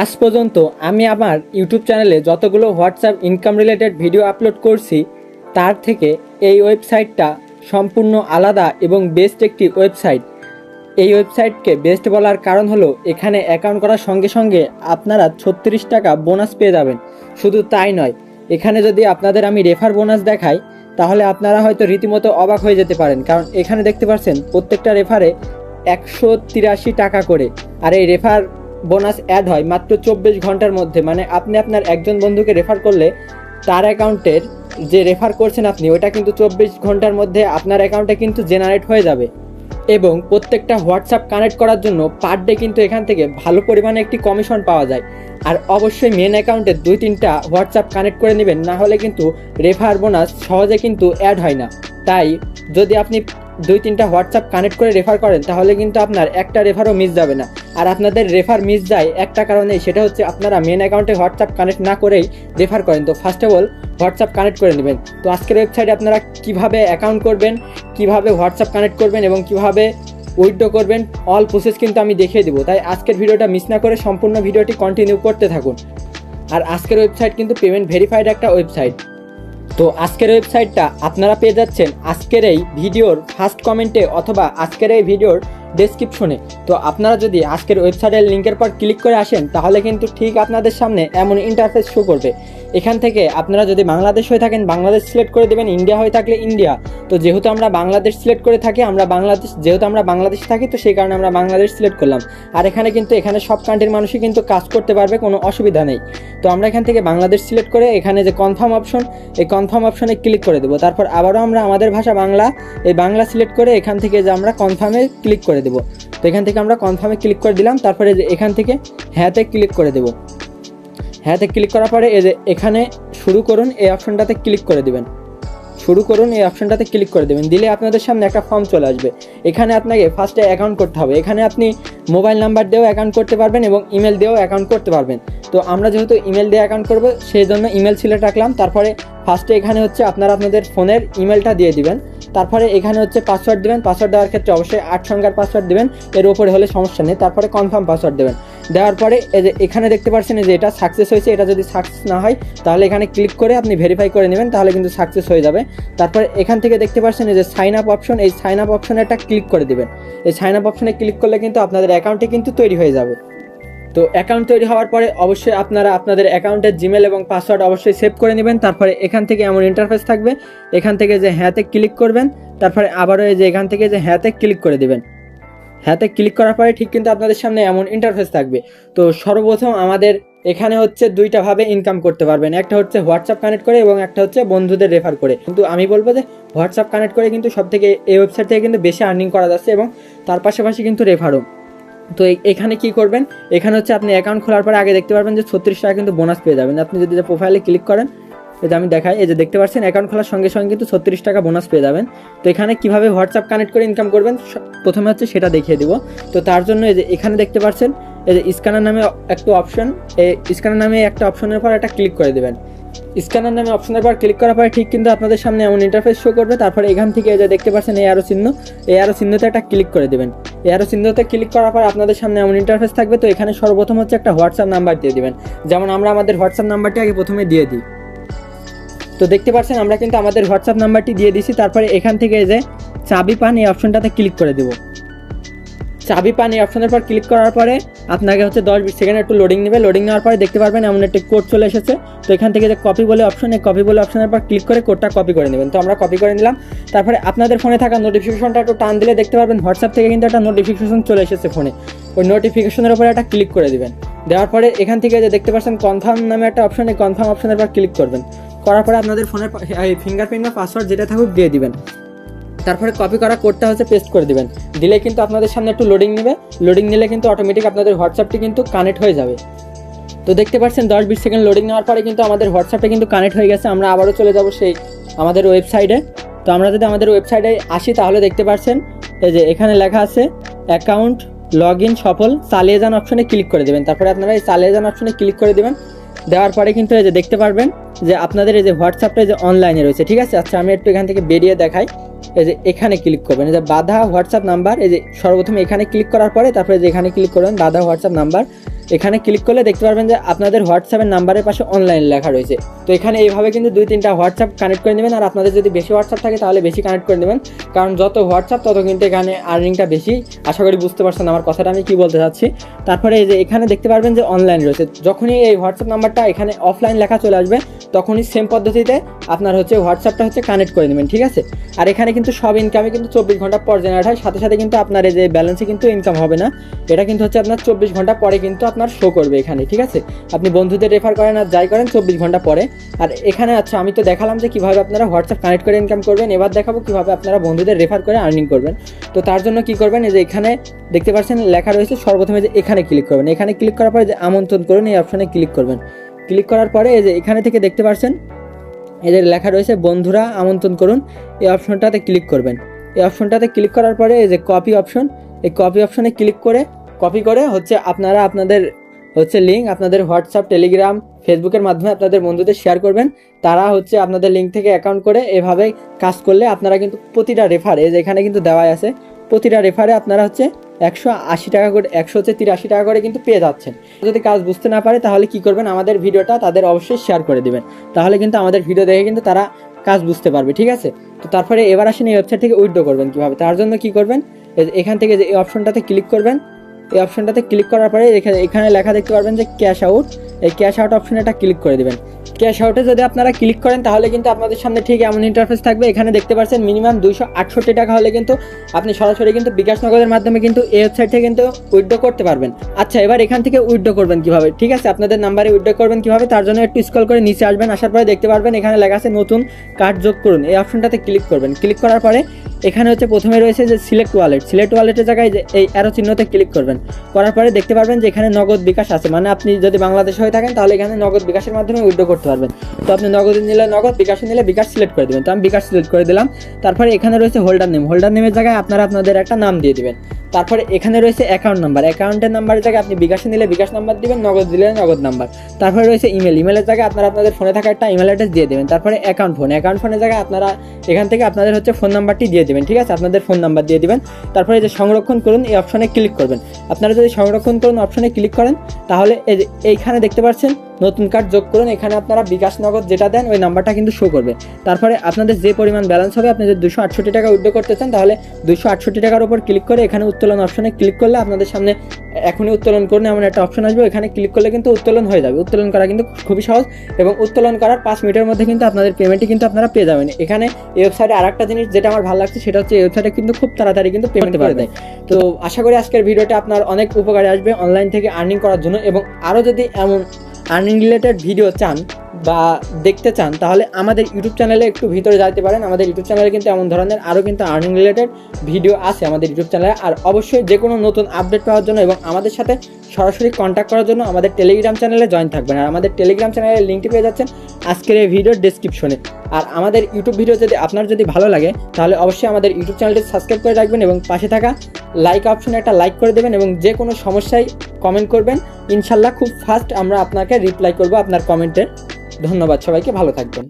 আজ পর্যন্ত আমি আমার ইউটিউব চ্যানেলে যতগুলো WhatsApp income related video upload করছি তার থেকে এই ওয়েবসাইটটা সম্পূর্ণ আলাদা এবং বেস্ট একটি ওয়েবসাইট। এই ওয়েবসাইটকে বেস্ট বলার কারণ হলো এখানে অ্যাকাউন্ট করার সঙ্গে সঙ্গে আপনারা 36 টাকা বোনাস পেয়ে যাবেন। শুধু তাই নয়, এখানে যদি আপনাদের আমি রেফার বোনাস দেখাই তাহলে আপনারা হয়তো রীতিমতো অবাক হয়ে যেতে পারেন, কারণ এখানে দেখতে পাচ্ছেন প্রত্যেকটা রেফারে 183 টাকা করে। আর এই রেফার বোনাস অ্যাড হয় মাত্র 24 ঘন্টার মধ্যে। মানে আপনি আপনার একজন বন্ধুকে রেফার করলে তার অ্যাকাউন্টের যে রেফার করছেন আপনি ওটা কিন্তু 24 ঘন্টার মধ্যে আপনার অ্যাকাউন্টে কিন্তু জেনারেট হয়ে যাবে। এবং প্রত্যেকটা হোয়াটসঅ্যাপ কানেক্ট করার জন্য পার ডে কিন্তু এখান থেকে ভালো পরিমাণে একটি কমিশন পাওয়া যায়। আর অবশ্যই মেন অ্যাকাউন্টে 2-3টা হোয়াটসঅ্যাপ কানেক্ট করে নেবেন, না হলে কিন্তু রেফার বোনাস সহজে কিন্তু অ্যাড হয় না। তাই যদি আপনি 2-3টা হোয়াটসঅ্যাপ কানেক্ট করে রেফার করেন তাহলে কিন্তু আপনার একটা রেফারও মিস যাবে না। আর আপনাদের রেফার মিস যায় একটা কারণেই, সেটা হচ্ছে আপনারা মেন অ্যাকাউন্টে হোয়াটসঅ্যাপ কানেক্ট না করেই রেফার করেন। তো first of all WhatsApp connect করে নেবেন। তো আজকের ওয়েবসাইটে আপনারা কিভাবে অ্যাকাউন্ট করবেন, কিভাবে হোয়াটসঅ্যাপ কানেক্ট করবেন এবং কিভাবে উইথড্র করবেন, অল প্রসেস কিন্তু আমি দেখিয়ে দেবো। তাই আজকের ভিডিওটা মিস না করে সম্পূর্ণ ভিডিওটি কন্টিনিউ করতে থাকুন। আর আজকের ওয়েবসাইট কিন্তু পেমেন্ট ভেরিফাইড একটা ওয়েবসাইট। তো আজকের ওয়েবসাইটটা আপনারা পেয়ে যাচ্ছেন আজকের এই ভিডিওর ফার্স্ট কমেন্টে অথবা আজকের এই ভিডিওর ডেসক্রিপশনে। তো আপনারা যদি আজকের ওয়েবসাইটের লিঙ্কের পর ক্লিক করে আসেন তাহলে কিন্তু ঠিক আপনাদের সামনে এমন ইন্টারফেস শো করবে। এখান থেকে আপনারা যদি বাংলাদেশ হয়ে থাকেন বাংলাদেশ সিলেক্ট করে দেবেন, ইন্ডিয়া হয়ে থাকলে ইন্ডিয়া। তো যেহেতু আমরা বাংলাদেশ সিলেক্ট করে থাকি, যেহেতু আমরা বাংলাদেশে থাকি, তো সেই কারণে আমরা বাংলাদেশ সিলেক্ট করলাম। আর এখানে সব কান্ট্রির মানুষই কিন্তু কাজ করতে পারবে, কোনো অসুবিধা নেই। তো আমরা এখান থেকে বাংলাদেশ সিলেক্ট করে এখানে যে কনফার্ম অপশন, এই কনফার্ম অপশনে ক্লিক করে দেবো। তারপর আবারও আমরা আমাদের ভাষা বাংলা, এই বাংলা সিলেক্ট করে এখান থেকে যে আমরা কনফার্মে ক্লিক করে দেবো। তো এখান থেকে আমরা কনফার্মে ক্লিক করে দিলাম। তারপরে যে এখান থেকে হ্যাঁতে ক্লিক করে দেবো। হ্যাঁতে ক্লিক করার পরে এই যে এখানে শুরু করুন এই অপশনটাতে ক্লিক করে দেবেন। শুরু করুন এই অপশনটাতে ক্লিক করে দেবেন। দিলে আপনাদের সামনে একটা ফর্ম চলে আসবে। এখানে আপনাকে ফার্স্টে অ্যাকাউন্ট করতে হবে। এখানে আপনি মোবাইল নাম্বার দিয়েও অ্যাকাউন্ট করতে পারবেন এবং ইমেল দিয়েও অ্যাকাউন্ট করতে পারবেন। তো আমরা যেহেতু ইমেল দিয়ে অ্যাকাউন্ট করবো সেই জন্য ইমেল সিলেক্ট রাখলাম। তারপরে ফার্স্টে এখানে হচ্ছে আপনারা আপনাদের ফোনের ইমেলটা দিয়ে দিবেন। তারপরে এখানে হচ্ছে পাসওয়ার্ড দেবেন। পাসওয়ার্ড দেওয়ার ক্ষেত্রে অবশ্যই 8 সংখ্যার পাসওয়ার্ড দেবেন, এর উপরে হলে সমস্যা নেই। তারপরে কনফার্ম পাসওয়ার্ড দেবেন। দেওয়ার পরে এই যে এখানে দেখতে পাচ্ছেন যে এটা সাকসেস হয়েছে। এটা যদি সাকসেস না হয় তাহলে এখানে ক্লিক করে আপনি ভেরিফাই করে নেবেন, তাহলে কিন্তু সাকসেস হয়ে যাবে। তারপরে এখান থেকে দেখতে পাচ্ছেন যে সাইন আপ অপশন, এই সাইন আপ অপশনে একটা ক্লিক করে দেবেন। এই সাইন আপ অপশনে ক্লিক করলে কিন্তু আপনাদের অ্যাকাউন্টে কিন্তু তৈরি হয়ে যাবে। তো অ্যাকাউন্ট তৈরি হওয়ার পরে অবশ্যই আপনারা আপনাদের অ্যাকাউন্টের জিমেল এবং পাসওয়ার্ড অবশ্যই সেভ করে নেবেন। তারপরে এখান থেকে এমন ইন্টারফেস থাকবে, এখান থেকে যে হ্যাঁতে ক্লিক করবেন। তারপরে আবারও এই যে এখান থেকে যে হ্যাঁতে ক্লিক করে দেবেন। হ্যাঁতে ক্লিক করার পরে ঠিক কিন্তু আপনাদের সামনে এমন ইন্টারফেস থাকবে। তো সর্বপ্রথম আমাদের এখানে হচ্ছে দুইটা ভাবে ইনকাম করতে পারবেন, একটা হচ্ছে হোয়াটসঅ্যাপ কানেক্ট করে এবং একটা হচ্ছে বন্ধুদের রেফার করে। কিন্তু আমি বলবো যে হোয়াটসঅ্যাপ কানেক্ট করে কিন্তু সব থেকে এই ওয়েবসাইট থেকে কিন্তু বেশি আর্নিং করা যাচ্ছে এবং তার পাশাপাশি কিন্তু রেফারও। তো এখানে কি করবেন, এখানে হচ্ছে আপনি অ্যাকাউন্ট খোলার পরে আগে দেখতে পারবেন যে 36 টাকা কিন্তু বোনাস পেয়ে যাবেন। আপনি যদি প্রোফাইলে ক্লিক করেন, এই যে আমি দেখাই, এই যে দেখতে পাচ্ছেন অ্যাকাউন্ট খোলার সঙ্গে সঙ্গে কিন্তু 36 টাকা বোনাস পেয়ে যাবেন। তো এখানে কিভাবে হোয়াটসঅ্যাপ কানেক্ট করে ইনকাম করবেন প্রথমে হচ্ছে সেটা দেখিয়ে দিব। তো তার জন্য এই যে এখানে দেখতে পাচ্ছেন এই যে স্ক্যানার নামে একটা অপশন, এই স্ক্যানার নামে একটা অপশনের পর একটা ক্লিক করে দেবেন। স্ক্যানার নামে অপশনের পর ক্লিক করার পরে ঠিক কিন্তু আপনাদের সামনে এমন ইন্টারফেস শো করবে। তারপরে এখান থেকে এই যে দেখতে পাচ্ছেন এই অ্যারো চিহ্ন, এই অ্যারো চিহ্নতে একটা ক্লিক করে দেবেন। এই অ্যারো চিহ্নতে ক্লিক করার পর আপনাদের সামনে এমন ইন্টারফেস থাকবে। তো এখানে সর্বপ্রথম হচ্ছে একটা হোয়াটসঅ্যাপ নাম্বার দিয়ে দিবেন, যেমন আমরা আমাদের হোয়াটসঅ্যাপ নাম্বারটি আগে প্রথমে দিয়ে দিই। তো দেখতে পাচ্ছেন আমরা কিন্তু আমাদের হোয়াটসঅ্যাপ নাম্বারটি দিয়ে দিছি। তারপরে এখান থেকে এই যে চাবি পান এই অপশনটাতে ক্লিক করে দেবো। চাবি পান এই অপশনের পর ক্লিক করার পরে আপনাকে হচ্ছে 10-20 সেকেন্ড একটু লোডিং নেবে। লোডিং নেওয়ার পরে দেখতে পারবেন এমন একটা কোড চলে এসেছে। তো এখান থেকে যে কপি বলে অপশন, এই কপি বলে অপশনের পর ক্লিক করে কোডটা কপি করে নেবেন। তো আমরা কপি করে নিলাম। তারপরে আপনাদের ফোনে থাকা নোটিফিকেশনটা একটু টান দিলে দেখতে পারবেন হোয়াটসঅ্যাপ থেকে কিন্তু একটা নোটিফিকেশন চলে এসেছে ফোনে। ওই নোটিফিকেশনের উপরে একটা ক্লিক করে দিবেন। দেওয়ার পরে এখান থেকে যে দেখতে পাচ্ছেন কনফার্ম নামে একটা অপশন, এই কনফার্ম অপশনের পর ক্লিক করবেন। করার পরে আপনাদের ফোনের ফিঙ্গারপ্রিন্ট বা পাসওয়ার্ড যেটা থাকুক দিয়ে দিবেন। তারপরে কপি করা কোডটা হচ্ছে পেস্ট করে দিবেন। দিলে কিন্তু আপনাদের সামনে একটু লোডিং নেবে। লোডিং নিলে কিন্তু অটোমেটিক আপনাদের হোয়াটসঅ্যাপটি কিন্তু কানেক্ট হয়ে যাবে। তো দেখতে পাচ্ছেন 10-20 সেকেন্ড লোডিং নেওয়ার পরে কিন্তু আমাদের হোয়াটসঅ্যাপটা কিন্তু কানেক্ট হয়ে গেছে। আমরা আবারও চলে যাব সেই আমাদের ওয়েবসাইটে। তো আমরা যদি আমাদের ওয়েবসাইটে আসি তাহলে দেখতে পাচ্ছেন এই যে এখানে লেখা আছে অ্যাকাউন্ট লগ ইন সফল, চালিয়ে যান অপশনে ক্লিক করে দেবেন। তারপরে আপনারা এই চালিয়ে যান অপশনে ক্লিক করে দেবেন। দেওয়ার পরে কিন্তু এই যে দেখতে পারবেন যে আপনাদের এই যে হোয়াটসঅ্যাপটা যে অনলাইনে রয়েছে, ঠিক আছে। আচ্ছা আমি একটু এখান থেকে বেরিয়ে দেখাই। এই যে এখানে ক্লিক করবেন, এই যে বাধা হোয়াটসঅ্যাপ নাম্বার, এই যে সর্বপ্রথম এখানে ক্লিক করার পরে তারপরে যে এখানে ক্লিক করবেন বাধা হোয়াটসঅ্যাপ নাম্বার। এখানে ক্লিক করলে দেখতে পারবেন যে আপনাদের হোয়াটসঅ্যাপের নাম্বারের পাশে অনলাইন লেখা রয়েছে। তো এখানে এইভাবে কিন্তু 2-3টা হোয়াটসঅ্যাপ কানেক্ট করে নেবেন, আর আপনাদের যদি বেশি হোয়াটসঅ্যাপ থাকে তাহলে বেশি কানেক্ট করে নেবেন, কারণ যত হোয়াটসঅ্যাপ তত কিন্তু এখানে আর্নিংটা বেশি। আশা করি বুঝতে পারছেন আমার কথাটা আমি কী বলতে চাচ্ছি। তারপরে এই যে এখানে দেখতে পারবেন যে অনলাইন রয়েছে, যখনই এই হোয়াটসঅ্যাপ নাম্বারটা এখানে অফলাইন লেখা চলে আসবে তখনই সেম পদ্ধতিতে আপনার হচ্ছে হোয়াটসঅ্যাপটা হচ্ছে কানেক্ট করে নেবেন, ঠিক আছে। আর এখানে কিন্তু সব ইনকামে কিন্তু 24 ঘন্টা পর জেনারেট হয়, সাথে সাথে কিন্তু আপনার এই যে ব্যালেন্সে কিন্তু ইনকাম হবে না, এটা কিন্তু হচ্ছে আপনার 24 ঘন্টা পরে কিন্তু আপনার শো করবে এখানে, ঠিক আছে। আপনি বন্ধুদের রেফার করেন আর যাই করেন 24 ঘন্টা পরে। আর এখানে আচ্ছা আমি তো দেখালাম যে কীভাবে আপনারা হোয়াটসঅ্যাপ কানেক্ট করে ইনকাম করবেন, এবার দেখাবো কীভাবে আপনারা বন্ধুদের রেফার করে আর্নিং করবেন। তো তার জন্য কী করবেন, এই যে এখানে দেখতে পাচ্ছেন লেখা রয়েছে, সর্বপ্রথমে যে এখানে ক্লিক করবেন, এখানে ক্লিক করার পরে যে আমন্ত্রণ করুন এই অপশানে ক্লিক করবেন। ক্লিক করার পরে এই যে এখানে থেকে দেখতে পাচ্ছেন এদের লেখা রয়েছে বন্ধুরা আমন্ত্রণ করুন, এই অপশনটাতে ক্লিক করবেন। এই অপশনটাতে ক্লিক করার পরে এই যে কপি অপশন, এই কপি অপশনে ক্লিক করে কপি করে হচ্ছে আপনারা আপনাদের হচ্ছে লিঙ্ক আপনাদের হোয়াটসঅ্যাপ, টেলিগ্রাম, ফেসবুকের মাধ্যমে আপনাদের বন্ধুদের শেয়ার করবেন। তারা হচ্ছে আপনাদের লিঙ্ক থেকে অ্যাকাউন্ট করে এভাবে কাজ করলে আপনারা কিন্তু প্রতিটা রেফারে এখানে কিন্তু দেওয়াই আছে, প্রতিটা রেফারে আপনারা হচ্ছে 180 টাকা করে 183 টাকা করে কিন্তু পেয়ে যাচ্ছেন। যদি কাজ বুঝতে না পারে তাহলে কি করবেন, আমাদের ভিডিওটা তাদের অবশ্যই শেয়ার করে দিবেন, তাহলে কিন্তু আমাদের ভিডিও দেখে কিন্তু তারা কাজ বুঝতে পারবে, ঠিক আছে। তো তারপরে এবার আসেন এই ওয়েবসাইট থেকে উইথড্র করবেন কীভাবে। তার জন্য কি করবেন, এখান থেকে যে এই অপশনটাতে ক্লিক করবেন, এই অপশনটাতে ক্লিক করার পরে এখানে লেখা দেখতে পারবেন যে ক্যাশ আউট, এই ক্যাশ আউট অপশনে এটা ক্লিক করে দেবেন। ক্যাশ আউটে যদি আপনারা ক্লিক করেন তাহলে কিন্তু আপনাদের সামনে ঠিক এমন ইন্টারফেস থাকবে। এখানে দেখতে পাচ্ছেন মিনিমাম 268 টাকা হলে কিন্তু আপনি সরাসরি কিন্তু বিকাশ নগদের মাধ্যমে কিন্তু এই ওয়েবসাইট থেকে কিন্তু উইথড্র করতে পারবেন। আচ্ছা এবার এখান থেকে উইথড্র করবেন কিভাবে, ঠিক আছে, আপনাদের নাম্বারে উইথড্র করবেন কিভাবে, তার জন্য একটু স্ক্রল করে নিচে আসবেন, আসার পরে দেখতে পারবেন এখানে লেখা আছে নতুন কার্ড যোগ করুন, এই অপশনটাতে ক্লিক করবেন। ক্লিক করার পরে এখানে হচ্ছে প্রথমে রয়েছে যে সিলেক্ট ওয়ালেট, সিলেক্ট ওয়ালেটের জায়গায় যে এই অ্যারো চিহ্নতে ক্লিক করবেন। করার পরে দেখতে পারবেন যে এখানে নগদ বিকাশ আছে, মানে আপনি যদি বাংলাদেশে হয়ে থাকেন তাহলে এখানে নগদ বিকাশের মাধ্যমে উইথড্র করতে পারবেন। তো আপনি নগদে নিলে নগদ, বিকাশে নিলে বিকাশ সিলেক্ট করে দেবেন। তো আমি বিকাশ সিলেক্ট করে দিলাম। তারপরে এখানে রয়েছে হোল্ডার নেম, হোল্ডার নেমের জায়গায় আপনারা আপনাদের একটা নাম দিয়ে দিবেন। তারপরে এখানে রয়েছে অ্যাকাউন্ট নাম্বার, অ্যাকাউন্টের নাম্বারের জায়গায় আপনি বিকাশে নিলে বিকাশ নাম্বার দিবেন, নগদ দিলে নগদ নাম্বার। তারপরে রয়েছে ইমেল, ইমেলের জায়গায় আপনারা আপনাদের ফোনে থাকা একটা ইমেল অ্যাড্রেস দিয়ে দেবেন। তারপরে অ্যাকাউন্ট ফোন, অ্যাকাউন্ট ফোনের জায়গায় আপনারা এখান থেকে আপনাদের হচ্ছে ফোন নাম্বারটি দিয়ে দেবেন, ঠিক আছে, আপনাদের ফোন নাম্বার দিয়ে দিবেন। তারপরে যে সংরক্ষণ করুন এই অপশনে ক্লিক করবেন। আপনারা যদি সংরক্ষণ করুন অপশনে ক্লিক করেন তাহলে এইখানে দেখতে পাচ্ছেন নতুন কার্ড যোগ করুন, এখানে আপনারা বিকাশ নগদ যেটা দেন ওই নাম্বারটা কিন্তু শো করবে। তারপরে আপনাদের যে পরিমাণ ব্যালেন্স হবে, আপনি যদি 268 টাকা উইথড্র করতে চান তাহলে 268 টাকার উপর ক্লিক করে এখানে উত্তোলন অপশনে ক্লিক করলে আপনাদের সামনে এখনই উত্তোলন করুন এমন একটা অপশন আসবে, এখানে ক্লিক করলে কিন্তু উত্তোলন হয়ে যাবে। উত্তোলন করা কিন্তু খুবই সহজ এবং উত্তোলন করার 5 মিনিটের মধ্যে কিন্তু আপনাদের পেমেন্টটি কিন্তু আপনারা পেয়ে যাবেন। এখানে এই ওয়েবসাইটে আরেকটা জিনিস যেটা আমার ভালো লাগছে সেটা হচ্ছে এই ওয়েবসাইটে কিন্তু খুব তাড়াতাড়ি কিন্তু পেমেন্ট করে দেয়। তো আশা করি আজকের ভিডিওটা আপনার অনেক উপকারে আসবে অনলাইন থেকে আর্নিং করার জন্য। এবং আরও যদি এমন আর্নিং রিলেটেড ভিডিও চান বা দেখতে চান তাহলে আমাদের ইউটিউব চ্যানেলে একটু ভিতরে যাইতে পারেন। আমাদের ইউটিউব চ্যানেলে কিন্তু এমন ধরনের আরও কিন্তু আর্নিং রিলেটেড ভিডিও আছে আমাদের ইউটিউব চ্যানেলে। আর অবশ্যই যে কোনো নতুন আপডেট পাওয়ার জন্য এবং আমাদের সাথে সরাসরি কন্ট্যাক্ট করার জন্য আমাদের টেলিগ্রাম চ্যানেলে জয়েন থাকবেন। আর আমাদের টেলিগ্রাম চ্যানেলের লিঙ্কটি পেয়ে যাচ্ছেন আজকের এই ভিডিওর ডেসক্রিপশনে। আর আমাদের ইউটিউব ভিডিও যদি আপনার যদি ভালো লাগে তাহলে অবশ্যই আমাদের ইউটিউব চ্যানেলটি সাবস্ক্রাইব করে রাখবেন এবং পাশে থাকা লাইক অপশনে একটা লাইক করে দেবেন এবং যে কোনো সমস্যায় কমেন্ট করবেন, ইনশাল্লাহ খুব ফাস্ট আমরা আপনাকে রিপ্লাই করব আপনার কমেন্টের। ধন্যবাদ, সবাইকে ভালো থাকবেন।